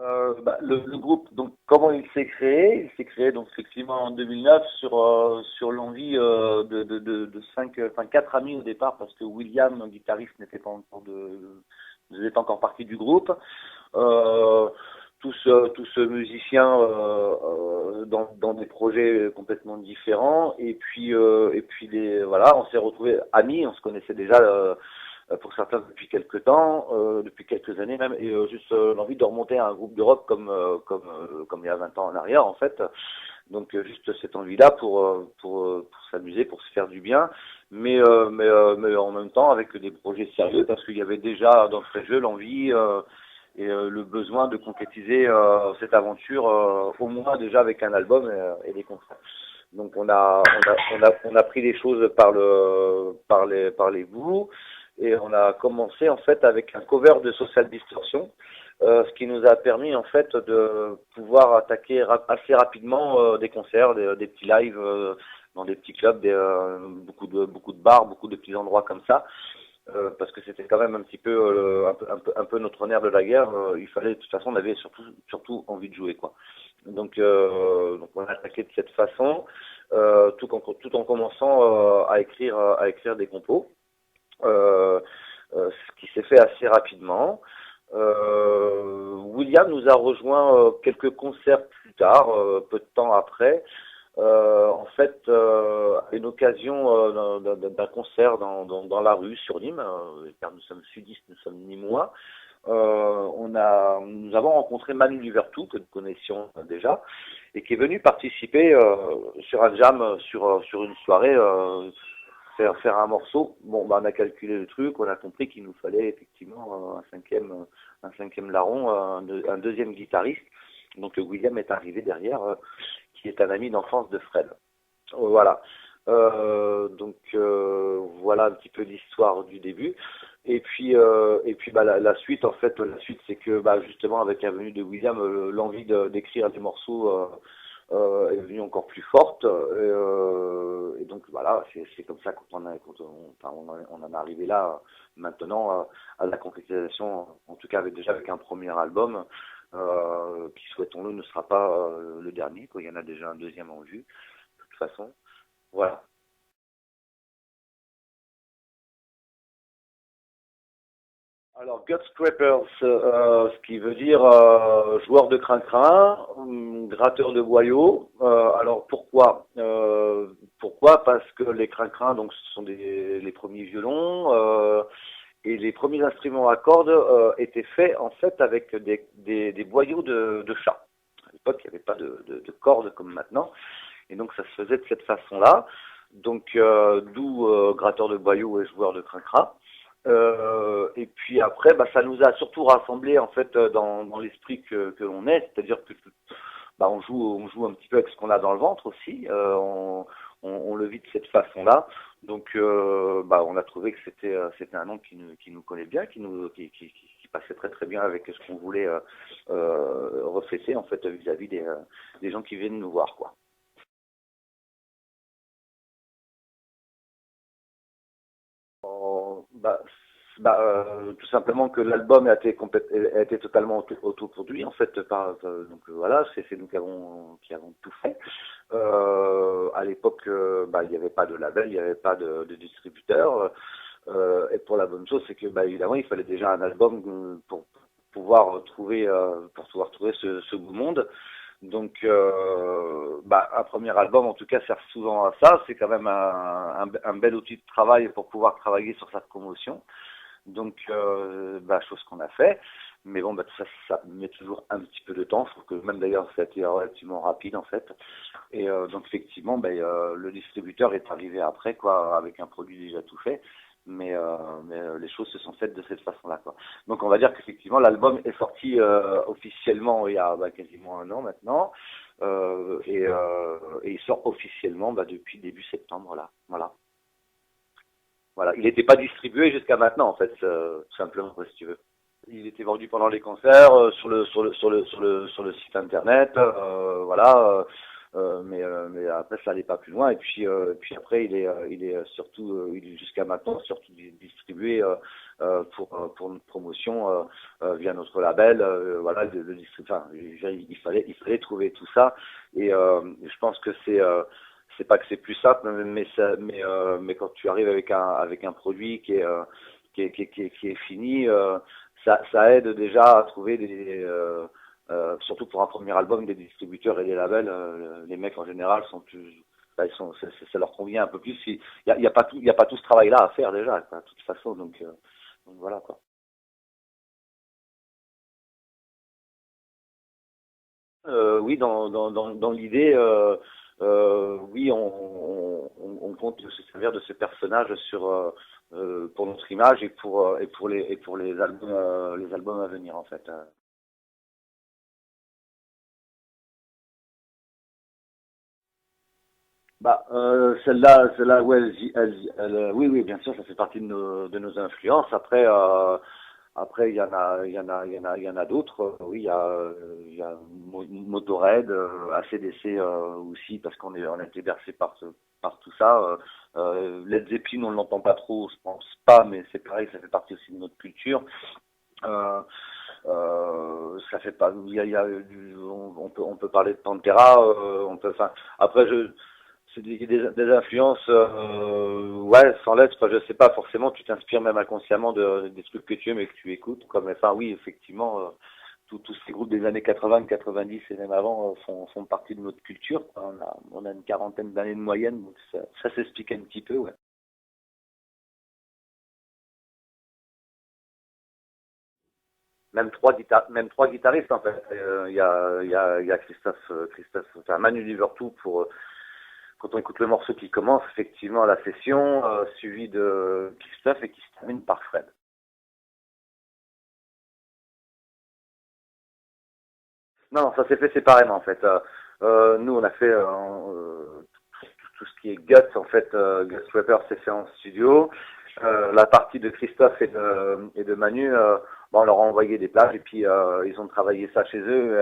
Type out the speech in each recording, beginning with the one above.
Le groupe, donc comment il s'est créé? Il s'est créé donc effectivement en 2009 sur l'envie de enfin quatre amis au départ parce que William, guitariste, faisait encore partie du groupe. Euh, tous musiciens dans des projets complètement différents et puis voilà, on s'est retrouvés amis, on se connaissait déjà. Pour certains depuis quelques temps, depuis quelques années même, et juste l'envie de remonter à un groupe de rock comme il y a 20 ans en arrière en fait. Donc juste cette envie-là pour s'amuser, pour se faire du bien, mais en même temps avec des projets sérieux parce qu'il y avait déjà dans ce jeu l'envie le besoin de concrétiser cette aventure au moins déjà avec un album et des concerts. Donc on a pris les choses par les bouts et on a commencé en fait avec un cover de Social Distortion, ce qui nous a permis en fait de pouvoir attaquer assez rapidement des concerts, des petits lives dans des petits clubs, beaucoup de bars, beaucoup de petits endroits comme ça. Parce que c'était quand même un petit peu, un peu notre nerf de la guerre. Il fallait, de toute façon, on avait surtout envie de jouer, quoi. Donc on a attaqué de cette façon, tout en commençant à écrire des compos, euh, ce qui s'est fait assez rapidement. William nous a rejoint quelques concerts plus tard, peu de temps après. En fait, à une occasion d'un concert dans la rue sur Nîmes, car nous sommes sudistes, nous sommes nîmois, nous avons rencontré Manu Duvertou, que nous connaissions déjà, et qui est venu participer sur un jam, sur une soirée, faire un morceau. Bon, bah, on a calculé le truc, on a compris qu'il nous fallait effectivement un cinquième larron, un deuxième guitariste. Donc William est arrivé derrière, qui est un ami d'enfance de Fred. Voilà. Voilà un petit peu l'histoire du début. Et puis bah, la suite, en fait, la suite, c'est que bah, justement avec la venue de William, l'envie d'écrire des morceaux est devenue encore plus forte. Et donc voilà, c'est comme ça on en est arrivé là maintenant à la concrétisation, en tout cas déjà avec un premier album qui, souhaitons-le, ne sera pas le dernier, quoi. Il y en a déjà un deuxième en vue, de toute façon. Voilà. Alors, Gut Scrapers, ce qui veut dire joueur de crin-crin, gratteur de boyaux. Alors, pourquoi? Parce que les crin-crins, donc, ce sont les premiers violons, et les premiers instruments à cordes étaient faits, en fait, avec des boyaux de chat. À l'époque, il n'y avait pas de cordes comme maintenant. Et donc, ça se faisait de cette façon-là. Donc, d'où gratteur de boyaux et joueur de crin-crin. Et puis après, bah, ça nous a surtout rassemblés en fait dans l'esprit que l'on est, c'est-à-dire que bah, on joue un petit peu avec ce qu'on a dans le ventre aussi, on le vit de cette façon-là. Donc bah, on a trouvé que c'était un nom qui nous connaît bien, qui passait très très bien avec ce qu'on voulait refléter en fait vis-à-vis des gens qui viennent nous voir, quoi. Bah, tout simplement que l'album a été totalement autoproduit en fait donc voilà, c'est nous qui avons tout fait. À l'époque, bah, il n'y avait pas de label, il n'y avait pas de distributeur. Et pour la bonne chose, c'est que bah, évidemment, il fallait déjà un album pour pouvoir trouver ce beau monde. Donc, bah, un premier album, en tout cas, sert souvent à ça. C'est quand même un bel outil de travail pour pouvoir travailler sur sa promotion. Donc, bah, chose qu'on a fait. Mais bon, bah, tout ça, ça met toujours un petit peu de temps. Je trouve que même d'ailleurs, ça a été relativement rapide, en fait. Et donc, effectivement, bah, le distributeur est arrivé après, quoi, avec un produit déjà tout fait. Les choses se sont faites de cette façon-là, quoi. Donc, on va dire qu'effectivement, l'album est sorti officiellement il y a bah, quasiment un an maintenant. Et il sort officiellement bah, depuis début septembre, là. Voilà. Voilà, il n'était pas distribué jusqu'à maintenant en fait, tout simplement, si tu veux. Il était vendu pendant les concerts sur le site internet, voilà. Mais après ça allait pas plus loin. Et puis après il est surtout il est jusqu'à maintenant surtout distribué pour notre promotion via notre label. Voilà, enfin, il fallait trouver tout ça. Et je pense que c'est pas que c'est plus simple, mais quand tu arrives avec un produit qui est fini, ça aide déjà à trouver surtout pour un premier album, des distributeurs et des labels. Les mecs en général sont plus, bah, ça leur convient un peu plus. Il y a pas tout ce travail-là à faire déjà, quoi, de toute façon. Donc voilà quoi. Oui, dans l'idée, oui, on compte se servir de ce personnage pour notre image et pour les albums à venir en fait. Celle-là, ouais, oui, oui, bien sûr, ça fait partie de nos influences. Après, il y en a d'autres. Oui, il y a Motorhead, AC/DC aussi, parce qu'on a été bercé par tout ça. Led Zeppelin, on ne l'entend pas trop, je pense pas, mais c'est pareil, ça fait partie aussi de notre culture. Euh, Ça fait pas, on peut parler de Pantera, enfin, après c'est des influences, ouais, sans l'être, enfin, je sais pas, forcément, tu t'inspires même inconsciemment des trucs que tu aimes et que tu écoutes, enfin, oui, effectivement, tous ces groupes des années 80, 90 et même avant font partie de notre culture, quoi. On a une quarantaine d'années de moyenne, donc ça s'explique un petit peu, ouais. Même trois guitaristes en fait. Il y a Christophe, enfin Manu Liverpool quand on écoute le morceau qui commence effectivement la session, suivi de Christophe et qui se termine par Fred. Non, ça s'est fait séparément en fait. Nous on a fait tout ce qui est Guts en fait, Guts Rapper s'est fait en studio. La partie de Christophe et de Manu, on leur a envoyé des plages et puis ils ont travaillé ça chez eux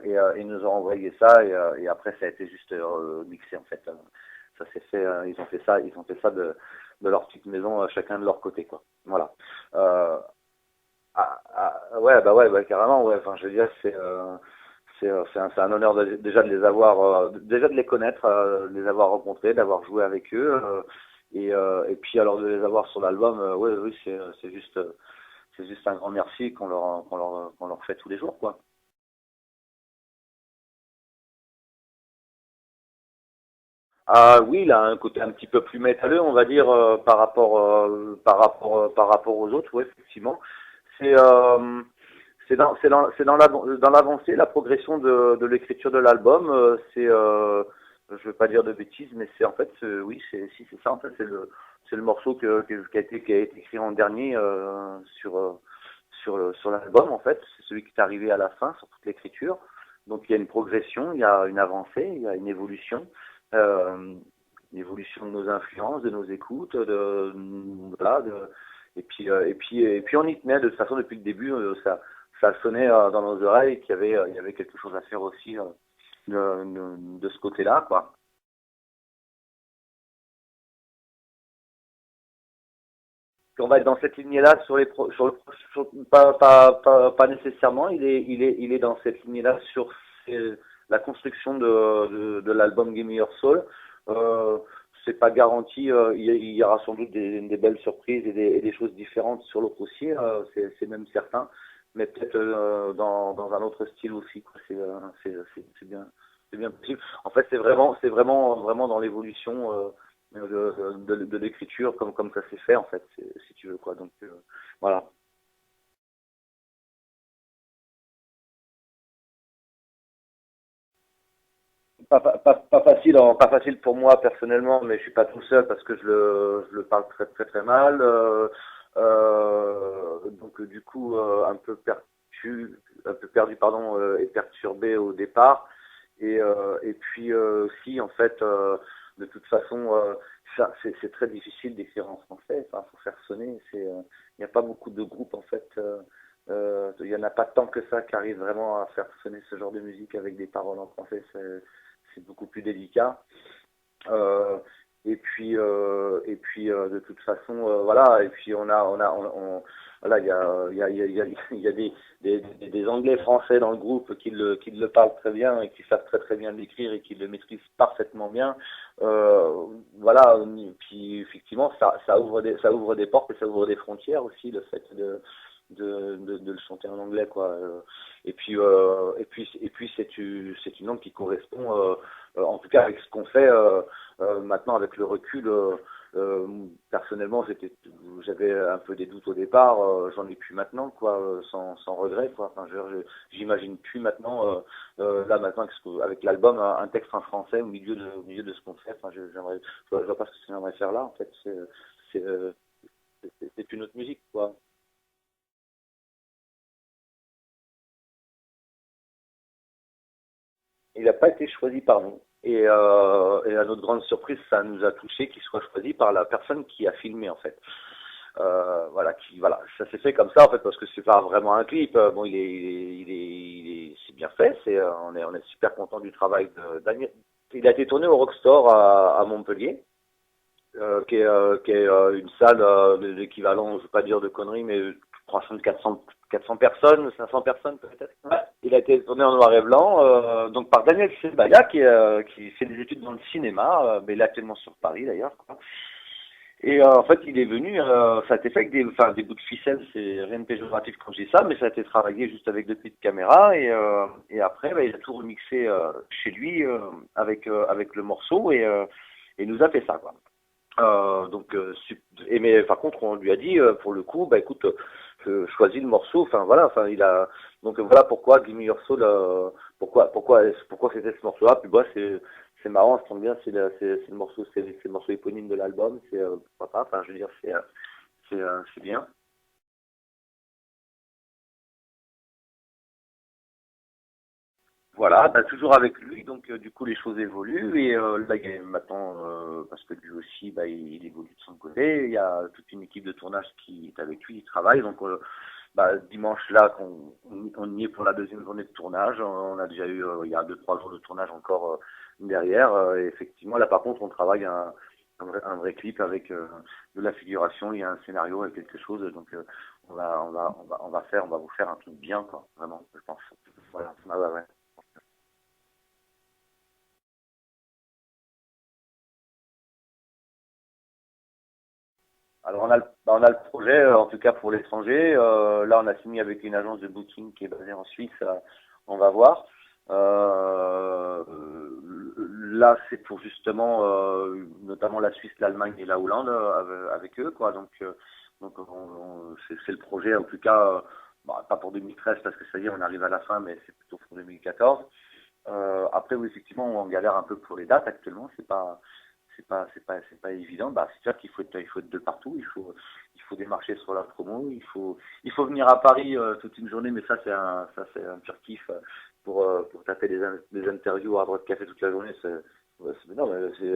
et ils nous ont envoyé ça et après ça a été juste mixé en fait. Ça s'est fait, ils ont fait ça de leur petite maison, chacun de leur côté quoi. Voilà. Euh, ouais, bah ouais, bah, carrément, ouais. Enfin, je veux dire, c'est un honneur déjà de les avoir, déjà de les connaître, de les avoir rencontrés, d'avoir joué avec eux, et puis alors de les avoir sur l'album, ouais, oui, c'est juste un grand merci qu'on leur fait tous les jours, quoi. Ah oui, il a un côté un petit peu plus métalleux, on va dire, par rapport aux autres, oui, effectivement. C'est dans l'avancée, la progression de l'écriture de l'album. Je veux pas dire de bêtises, mais c'est en fait, oui, si c'est ça, en fait, c'est le morceau qui a été écrit en dernier sur l'album, en fait. C'est celui qui est arrivé à la fin sur toute l'écriture. Donc il y a une progression, il y a une avancée, il y a une évolution. Euh, une évolution de nos influences, de nos écoutes, voilà, et puis on y tenait de toute façon depuis le début, ça sonnait dans nos oreilles qu'il y avait quelque chose à faire aussi de ce côté-là, quoi. On va être dans cette lignée-là pas nécessairement. Il est dans cette lignée-là sur la construction de l'album Give Me Your Soul. Euh, c'est pas garanti. Il y aura sans doute des belles surprises et des choses différentes sur l'autre aussi. C'est même certain. Mais peut-être dans un autre style aussi, quoi. C'est bien possible. En fait, c'est vraiment dans l'évolution. De l'écriture comme ça s'est fait en fait si tu veux quoi donc voilà. Pas facile pour moi personnellement, mais je suis pas tout seul parce que je le parle très très très mal, donc du coup un peu perdu pardon, et perturbé au départ et puis aussi en fait de toute façon c'est très difficile d'écrire en français, enfin faut faire sonner, il n'y a pas beaucoup de groupes en fait, il y en a pas tant que ça qui arrivent vraiment à faire sonner ce genre de musique avec des paroles en français. c'est beaucoup plus délicat. Euh, de toute façon, voilà. Et puis voilà, il y a des Anglais français dans le groupe qui le parlent très bien et qui savent très très bien l'écrire et qui le maîtrisent parfaitement bien. Voilà. Puis effectivement, ça ouvre des portes et ça ouvre des frontières aussi, le fait de le chanter en anglais, quoi. C'est une langue qui correspond, en tout cas avec ce qu'on fait maintenant avec le recul. Personnellement, j'avais un peu des doutes au départ, j'en ai plus maintenant, quoi, sans regret, quoi. Enfin, j'imagine plus maintenant, là maintenant avec l'album, un texte en français au milieu de ce qu'on fait. Enfin, je vois pas ce que j'aimerais faire là. En fait, c'est, euh, c'est une autre musique, quoi. Il n'a pas été choisi par nous. Et à notre grande surprise, ça nous a touché qu'il soit choisi par la personne qui a filmé, en fait. Voilà, ça s'est fait comme ça, en fait, parce que c'est pas vraiment un clip. Bon, c'est bien fait. On est super content du travail de Daniel. Il a été tourné au Rockstore à Montpellier, qui est une salle de l'équivalent, je veux pas dire de conneries, mais je crois 400 personnes, 500 personnes peut-être. Ouais. Il a été tourné en noir et blanc, donc par Daniel Sebaya, qui fait des études dans le cinéma, mais il est actuellement sur Paris d'ailleurs, quoi. Et en fait, il est venu, ça a été fait avec des bouts de ficelle, c'est rien de péjoratif quand je dis ça, mais ça a été travaillé juste avec deux petites caméras, et après, bah, il a tout remixé chez lui avec le morceau, et nous a fait ça, quoi. Mais par contre, on lui a dit, pour le coup, bah écoute, choisis le morceau. Enfin voilà, enfin voilà pourquoi Gimme Your Soul, pourquoi c'était ce morceau-là. Puis bah c'est marrant, ça tombe bien, c'est le morceau, c'est le morceau éponyme de l'album. Pourquoi pas. Enfin, je veux dire, c'est bien. Voilà, bah, toujours avec lui, donc du coup les choses évoluent et là il y a maintenant, parce que lui aussi bah, il évolue de son côté, il y a toute une équipe de tournage qui est avec lui, il travaille, donc bah, dimanche là on y est pour la deuxième journée de tournage, on a déjà eu il y a 2-3 jours de tournage encore derrière, et effectivement là par contre on travaille un vrai clip avec de la figuration, il y a un scénario et quelque chose, donc on va vous faire un truc bien quoi, vraiment je pense. Voilà, ouais. Alors on a le projet, en tout cas pour l'étranger. Là, on a signé avec une agence de booking qui est basée en Suisse. On va voir. Euh, Là, c'est pour justement, notamment la Suisse, l'Allemagne et la Hollande avec eux, quoi. C'est le projet, en tout cas, bah, pas pour 2013 parce que ça y est, on arrive à la fin, mais c'est plutôt pour 2014. Après, oui, effectivement, on galère un peu pour les dates actuellement. C'est pas évident. Bah, c'est sûr il faut être de partout. Il faut démarcher sur la promo. Il faut venir à Paris toute une journée, mais ça, c'est un pur kiff pour taper des interviews à droite de café toute la journée. Non, mais c'est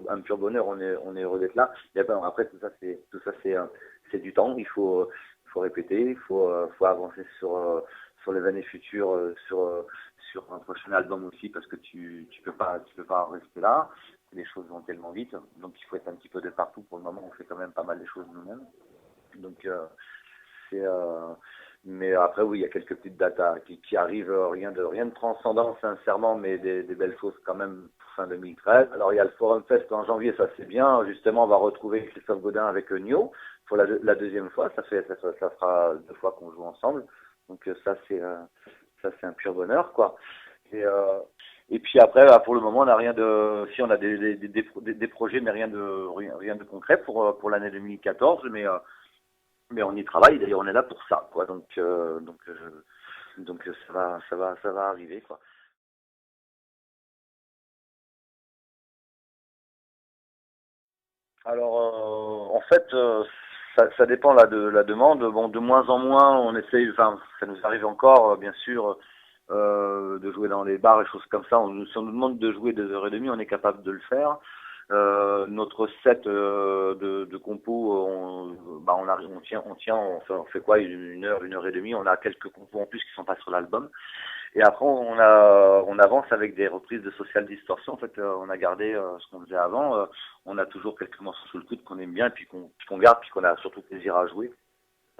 un pur bonheur. On est heureux d'être là. Et ben, après, tout ça, c'est du temps. Il faut répéter. Faut avancer sur les années futures, sur un prochain album aussi, parce que tu peux pas rester là. Les choses vont tellement vite, donc il faut être un petit peu de partout. Pour le moment, on fait quand même pas mal de choses nous-mêmes. Donc, c'est, mais après, oui, il y a quelques petites dates qui arrivent, rien de transcendant, sincèrement, mais des belles choses quand même pour fin 2013. Alors, il y a le Forum Fest en janvier, ça c'est bien. Justement, on va retrouver Christophe Godin avec Nio pour la deuxième fois. Ça fera 2 fois qu'on joue ensemble. Donc, ça, c'est un pur bonheur, quoi. Et, euh, et puis après, bah, pour le moment, on n'a rien de. Si on a des projets, mais rien de concret pour l'année 2014, mais on y travaille. D'ailleurs, on est là pour ça, quoi. Donc ça va arriver, quoi. Alors, en fait, ça dépend là de la demande. Bon, de moins en moins, on essaye. Enfin, ça nous arrive encore, bien sûr, de jouer dans les bars et choses comme ça. Si on nous demande de jouer 2 heures et demie, on est capable de le faire. Notre set de compos, bah on tient, on fait quoi, 1 heure et demie. On a quelques compos en plus qui sont pas sur l'album. Et après, on avance avec des reprises de Social Distortion. En fait, on a gardé ce qu'on faisait avant. On a toujours quelques morceaux sous le coude qu'on aime bien, et puis qu'on garde, puis qu'on a surtout plaisir à jouer.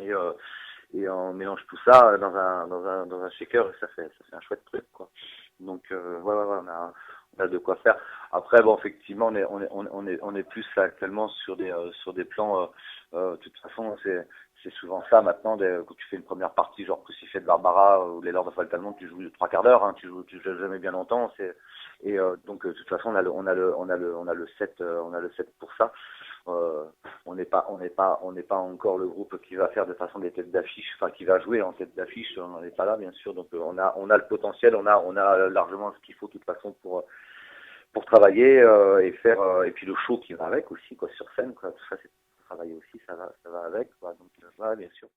Et, euh, et on mélange tout ça dans un shaker, et ça fait un chouette truc, quoi. Donc, ouais, on a de quoi faire. Après, bon, effectivement, on est plus actuellement sur des plans. De toute façon, c'est souvent ça maintenant. Quand tu fais une première partie, genre Crucifix de Barbara ou Les Lords of Altamont, tu joues 3 quarts d'heure. Hein, tu joues jamais bien longtemps. Donc, de toute façon, on a le set, on a le set pour ça. Euh, on n'est pas encore le groupe qui va faire de façon des têtes d'affiche, enfin qui va jouer en tête d'affiche. On n'en est pas là, bien sûr. Donc, on a le potentiel, on a largement ce qu'il faut de toute façon pour travailler et faire et puis le show qui va avec aussi, quoi, sur scène, quoi. Tout ça, c'est travailler aussi, ça va avec, quoi. Donc, voilà, bien sûr.